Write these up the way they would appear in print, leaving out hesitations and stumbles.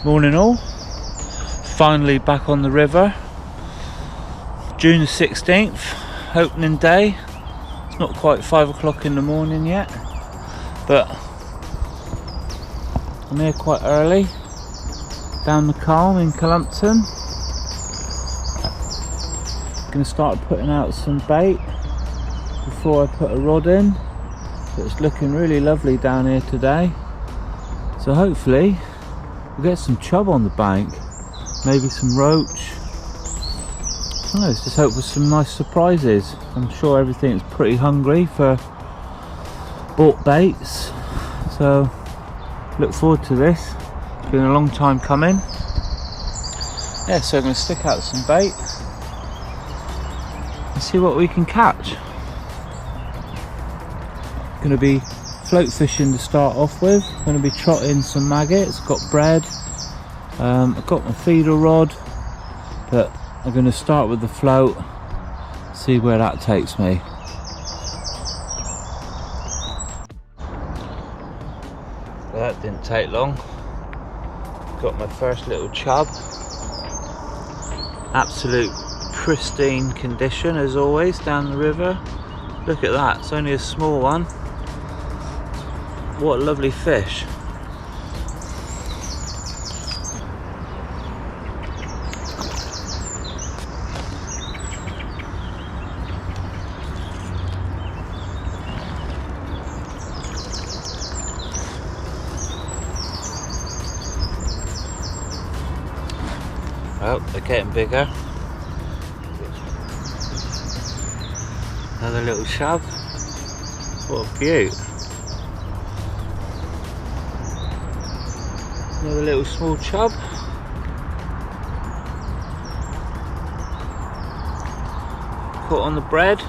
Morning all, finally back on the river. June the 16th, opening day. It's not quite 5 o'clock in the morning yet, but I'm here quite early, down the Calm in Cullompton. Going to start putting out some bait before I put a rod in. But it's looking really lovely down here today, so hopefully we'll get some chub on the bank, maybe some roach. I don't know, let's just hope for some nice surprises. I'm sure everything's pretty hungry for bought baits, so look forward to this. It's been a long time coming. Yeah, so I'm going to stick out some bait and see what we can catch. Going to be float fishing to start off with. Going to be trotting some maggots, got bread, I've got my feeder rod, but I'm going to start with the float, see where that takes me. Well, that didn't take long. Got my first little chub. Absolute pristine condition as always down the river. Look at that, it's only a small one. What a lovely fish. Oh, they're getting bigger. Another little chub. What a beaut. Another little small chub. Caught on the bread.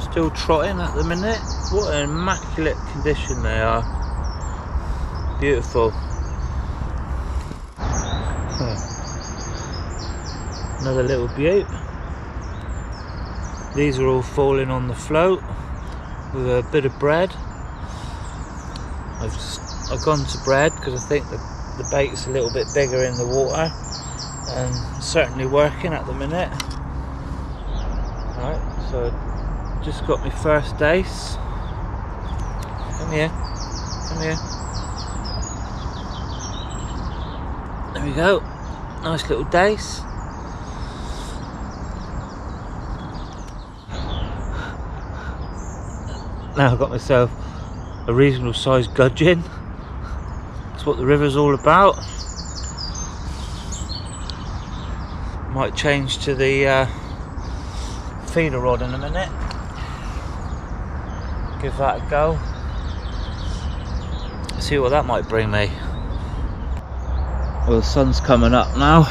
Still trotting at the minute. What an immaculate condition they are. Beautiful. Another little beaut. These are all falling on the float with a bit of bread. I've gone to bread because I think the bait's a little bit bigger in the water and certainly working at the minute. Alright, so just got my first dace. Come here, come here. There we go, nice little dace. Now I've got myself a reasonable sized gudgeon. That's what the river's all about. Might change to the feeder rod in a minute. Give that a go. See what that might bring me. Well, the sun's coming up now.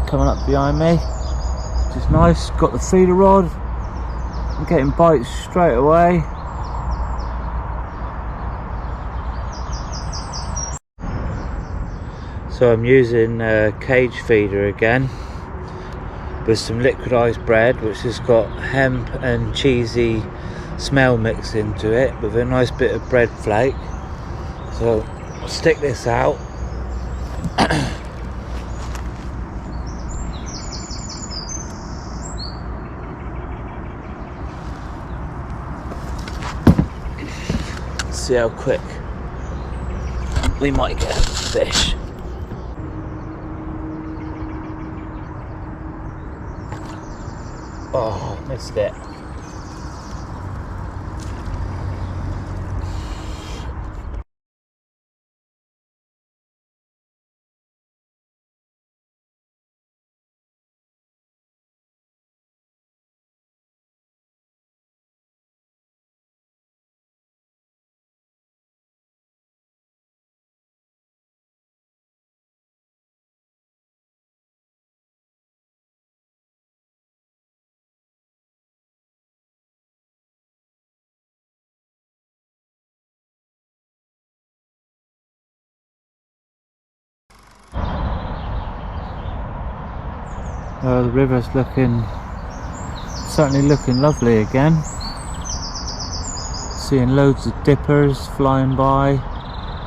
Coming up behind me. Which is nice. Got the feeder rod. I'm getting bites straight away. So I'm using a cage feeder again with some liquidized bread, which has got hemp and cheesy smell mixed into it with a nice bit of bread flake. So I'll stick this out. See how quick we might get a fish. Oh, missed it. The river's looking Certainly looking lovely again. Seeing loads of dippers flying by.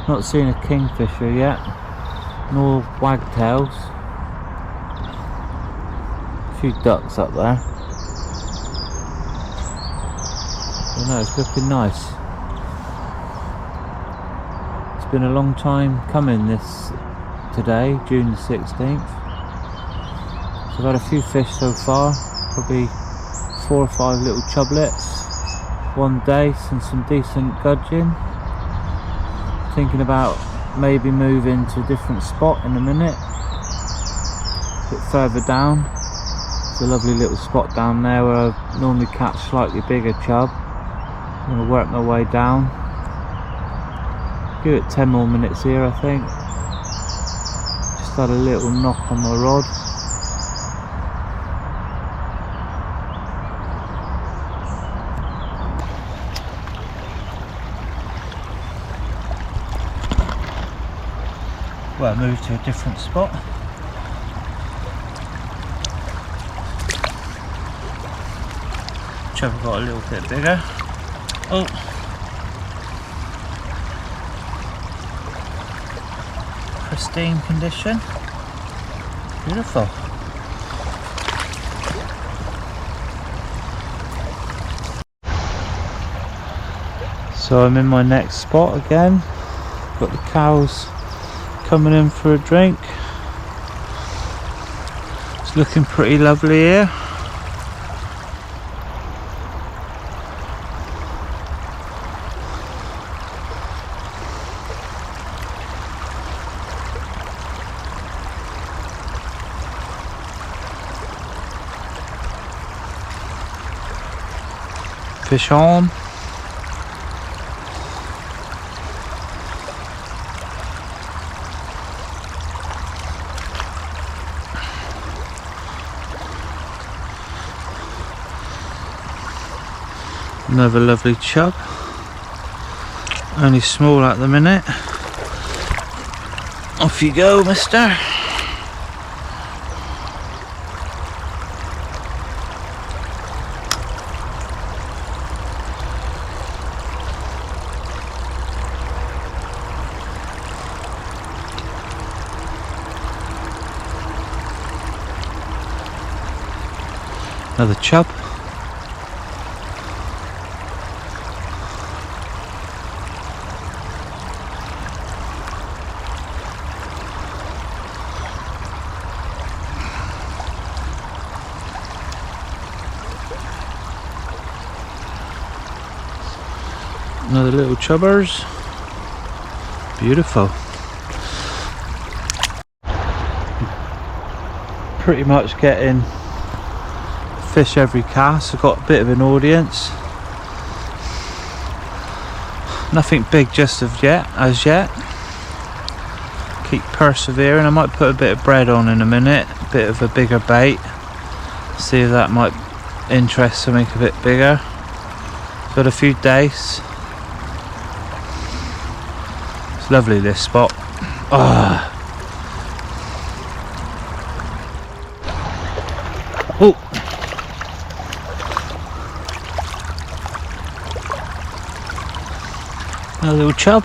Not seeing a kingfisher yet, nor wagtails. A few ducks up there. But no, it's looking nice. It's been a long time coming this today, June the 16th. So I've had a few fish so far, probably 4 or 5 little chublets, one dace and some decent gudgeon. Thinking about maybe moving to a different spot in a minute, a bit further down. There's a lovely little spot down there where I normally catch slightly bigger chub. I'm going to work my way down. Give it 10 more minutes here, I think. Just had a little knock on my rod. Well, move to a different spot. Chub got a little bit bigger. Oh, pristine condition. Beautiful. So I'm in my next spot again. Got the cows coming in for a drink. It's looking pretty lovely here. Fish on. Another lovely chub, only small at the minute. Off you go, mister. Another chub. Another little chubbers. Beautiful. Pretty much getting fish every cast. I've got a bit of an audience. Nothing big just as yet. Keep persevering. I might put a bit of bread on in a minute, a bit of a bigger bait. See if that might interest something a bit bigger. Got a few dace. It's lovely, this spot. Oh. Oh. A little chub.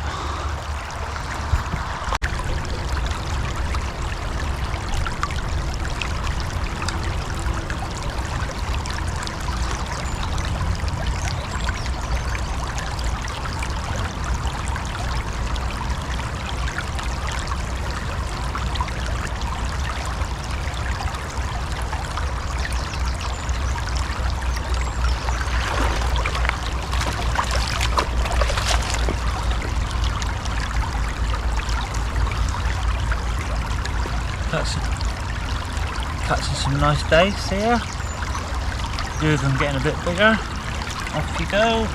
Catching some nice dace here. Few of them getting a bit bigger. Off you go.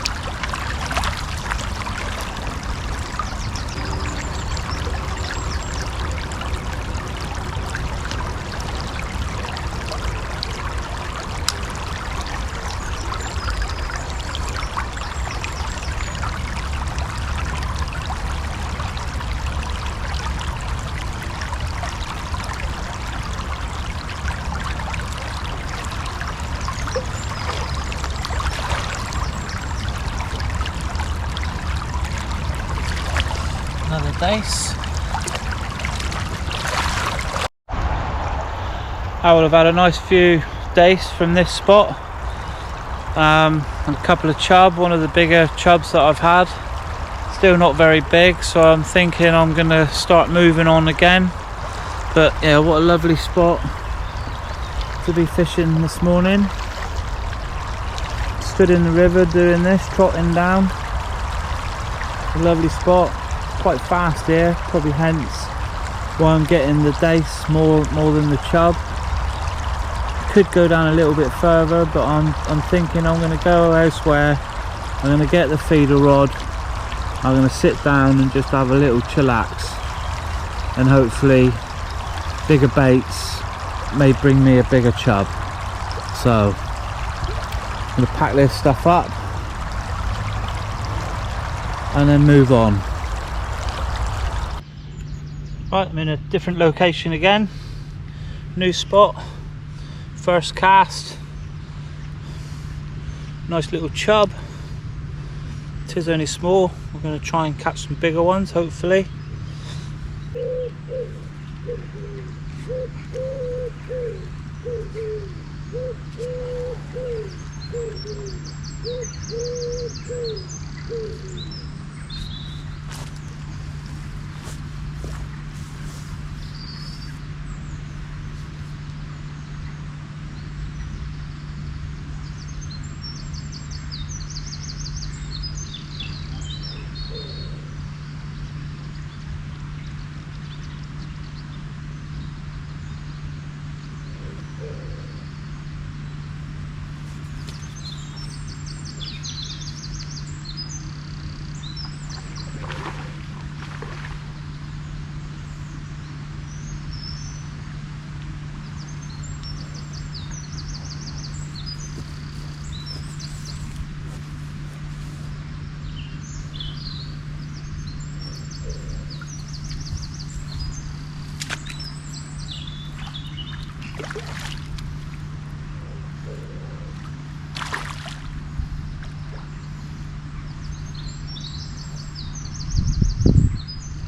dace. I will have had a nice few dace from this spot. And a couple of chub, one of the bigger chubs that I've had. Still not very big, so I'm thinking I'm gonna start moving on again. But yeah, what a lovely spot to be fishing this morning. Stood in the river doing this, trotting down. A lovely spot, quite fast here, probably hence why I'm getting the dace more than the chub. Could go down a little bit further, but I'm thinking I'm going to go elsewhere. I'm going to get the feeder rod, I'm going to sit down and just have a little chillax, and hopefully bigger baits may bring me a bigger chub. So I'm going to pack this stuff up and then move on. Right, I'm in a different location again, new spot. First cast, nice little chub. It is only small. We're going to try and catch some bigger ones, hopefully.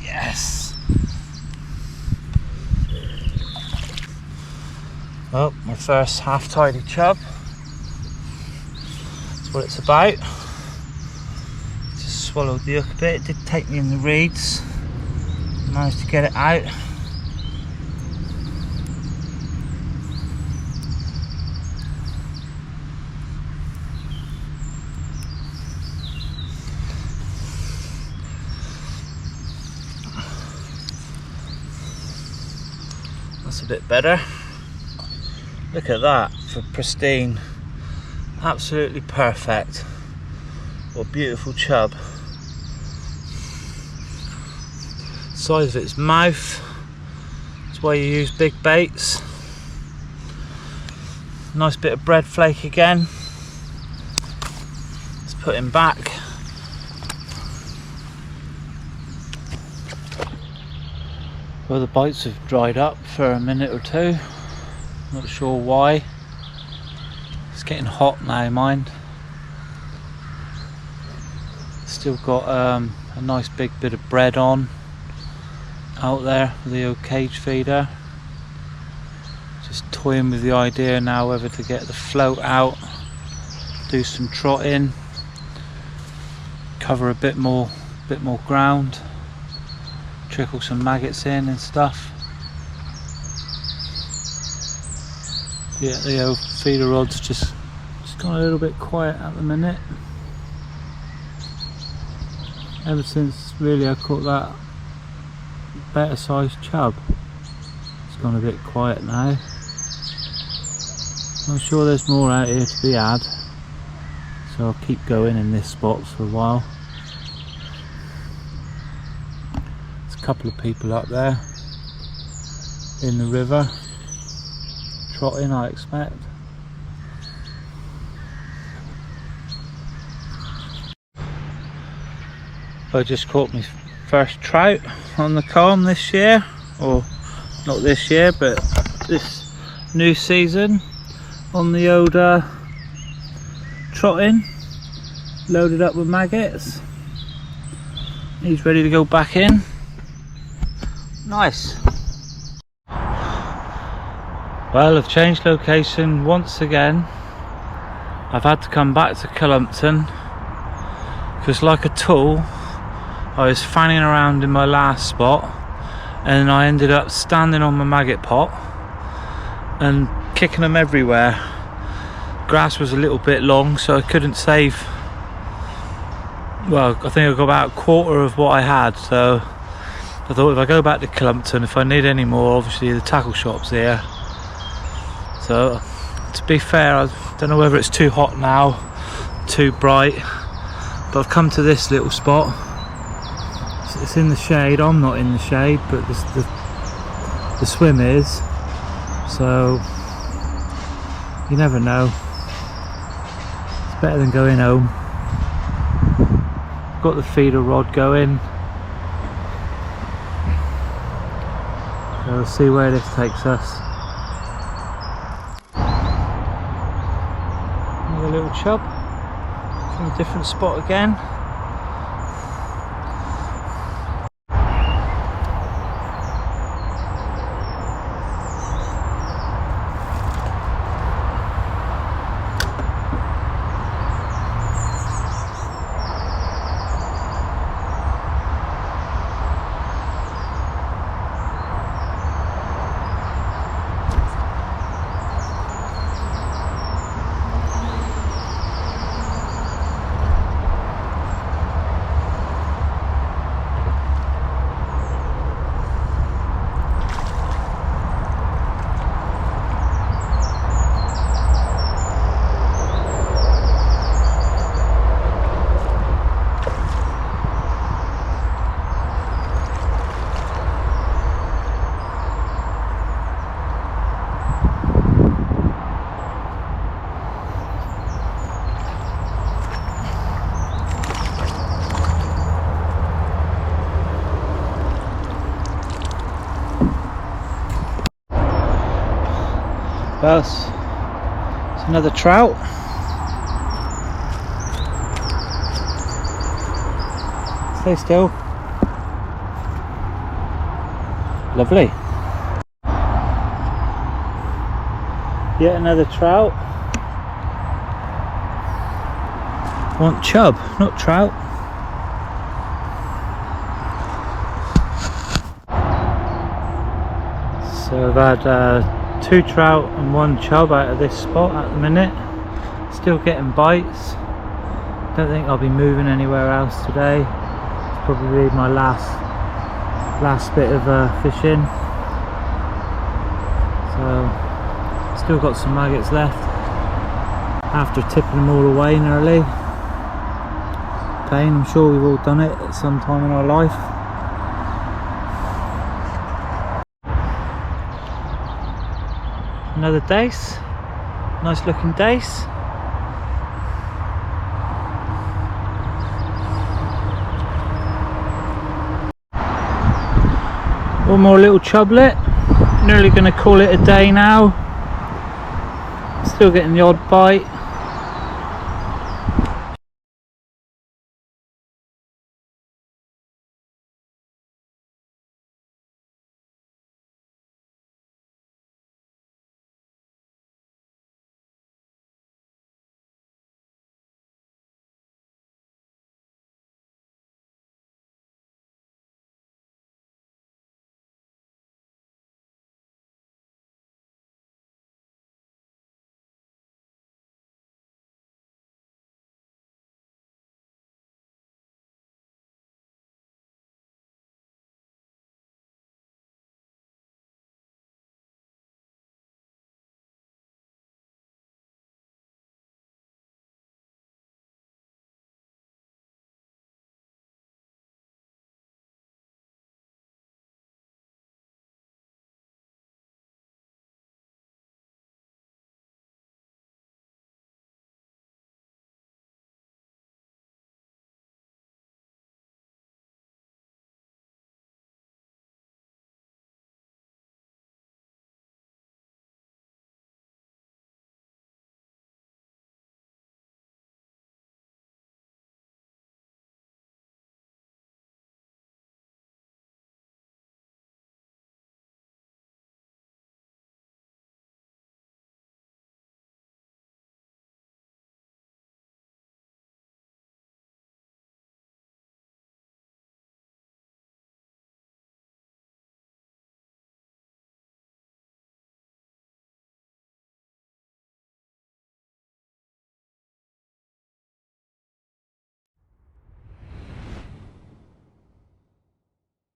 Yes. Oh, my first half tidy chub. That's what it's about. Just swallowed the hook a bit. It did take me in the reeds. Managed to get it out. That's a bit better. Look at that for pristine. Absolutely perfect. What a beautiful chub. Size of its mouth. That's why you use big baits. Nice bit of bread flake again. Let's put him back. Well, the bites have dried up for a minute or two. Not sure why. It's getting hot now, mind. Still got a nice big bit of bread on out there with the old cage feeder. Just toying with the idea now whether to get the float out, do some trotting, cover a bit more ground, trickle some maggots in and stuff. Yeah, the old feeder rod's just gone a little bit quiet at the minute. Ever since really I caught that better sized chub, it's gone a bit quiet now. I'm sure there's more out here to be had, so I'll keep going in this spot for a while. There's a couple of people up there in the river trotting, I expect. I just caught my first trout on the calm this year, or not this year but this new season, on the old trotting, loaded up with maggots. He's ready to go back in. Nice. Well, I've changed location once again. I've had to come back to Cullompton because, like a tool, I was fanning around in my last spot and I ended up standing on my maggot pot and kicking them everywhere. Grass was a little bit long, so I couldn't save, well, I think I got about a quarter of what I had, so I thought if I go back to Cullompton, if I need any more, obviously the tackle shop's here. So to be fair, I don't know whether it's too hot now, too bright, but I've come to this little spot. It's in the shade. I'm not in the shade, but the swim is, so you never know. It's better than going home. Got the feeder rod going, so we'll see where this takes us. Another little chub from a different spot again. Well, it's another trout. Stay still. Lovely. Yet another trout. Want chub, not trout. So I've had 2 trout and 1 chub out of this spot at the minute. Still getting bites. Don't think I'll be moving anywhere else today. It's probably my last bit of fishing. So still got some maggots left after tipping them all away nearly. Pain, I'm sure we've all done it at some time in our life. Another dace, nice looking dace. One more little chublet, nearly going to call it a day now. Still getting the odd bite.